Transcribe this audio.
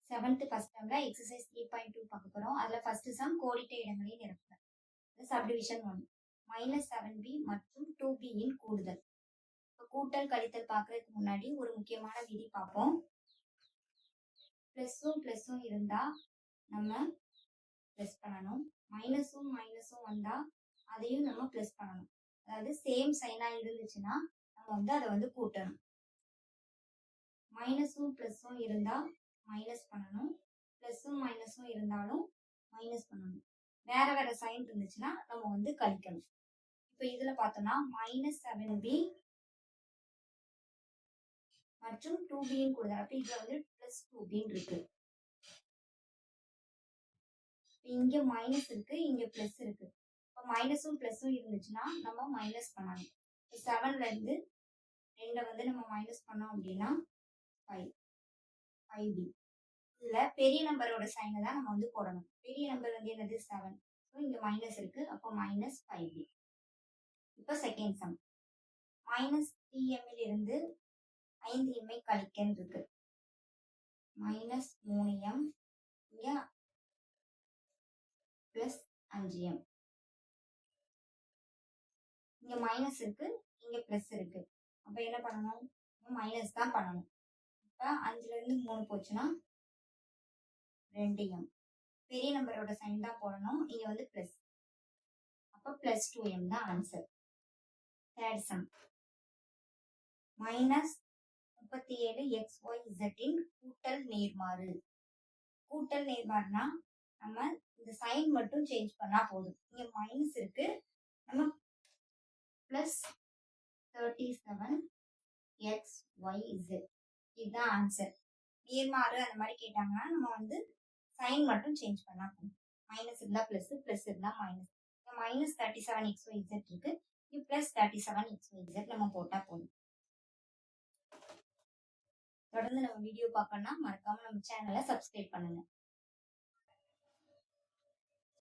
7th first டேர்ம்ல exercise 3.2 பார்க்க போறோம். அதுல ஃபர்ஸ்ட் சம் கோடிட்ட இடங்களை நிரப்புக. சப்டிவிஷன் 1 -7b மற்றும் 2b இன் கூடுதல். இப்போ கூட்டல் கழித்தல் பார்க்கறதுக்கு முன்னாடி ஒரு முக்கியமான விதி பார்ப்போம். பிளஸும் இருந்தா நம்ம பிளஸ் பண்ணணும், மைனஸும் வந்தா அதையும் நம்ம பிளஸ் பண்ணணும். அதாவது சேம் சைனா இருந்துச்சுன்னா நம்ம அதை கூட்டணும். மைனஸும் இருந்தா மைனஸ் பண்ணணும், பிளஸும் இருந்தாலும் மைனஸ் பண்ணணும். வேற வேற சைன் இருந்துச்சுன்னா நம்ம கழிக்கணும். இப்போ இதுல பார்த்தோம்னா -7b மற்றும் 2b கூடுதல். அப்ப இதுல +2b இருக்கு. இங்க மைனஸ் இருக்கு, இங்க பிளஸ் இருக்கு. இப்போ மைனஸும் இருந்துச்சுன்னா நம்ம மைனஸ் பண்ணணும். 7ல இருந்து 2 நம்ம மைனஸ் பண்ணோம் அப்படின்னா 5b. இதுல பெரிய நம்பரோட சைனை தான் நம்ம போடணும். பெரிய நம்பர் என்னது 7. ஸோ இங்க மைனஸ் இருக்கு, அப்போ -5b. இப்போ செகண்ட் சம் -3m இருந்து 5m கழிக்கன்னு இருக்கு. -3m இங்க +5m. இங்க மைனஸ் இருக்கு, இங்க பிளஸ் இருக்கு. அப்ப என்ன பண்ணணும்? மைனஸ் தான் பண்ணணும். இப்ப 5ல இருந்து 3 போச்சுன்னா 2m. பெரிய நம்பரோட சைன் தான் போடணும். இங்க பிளஸ். அப்ப +2m தான் ஆன்சர். தேர்ட் சம் -37xyz இன் கூட்டல் நேர்மாறு. கூட்டல் நேர்மாறுனா நம்ம இந்த சைன் மட்டும் சேஞ்ச் பண்ணா போதும். இங்க மைனஸ் இருக்கு, நம்ம +37xyz இதுதான் ஆன்சர். நேர்மாறு அந்த மாதிரி கேட்டாங்கன்னா நம்ம சைன் மட்டும் சேஞ்ச் பண்ணா போதும். மைனஸ் இருந்தா பிளஸ், பிளஸ் இருந்தா மைனஸ். -37xyz இருக்கு, இங்க +37xyz நம்ம போட்டா போதும். தொடர்ந்து நம்ம வீடியோ பார்க்கணும்னா மறக்காம நம்ம சேனலை சப்ஸ்கிரைப் பண்ணுங்க.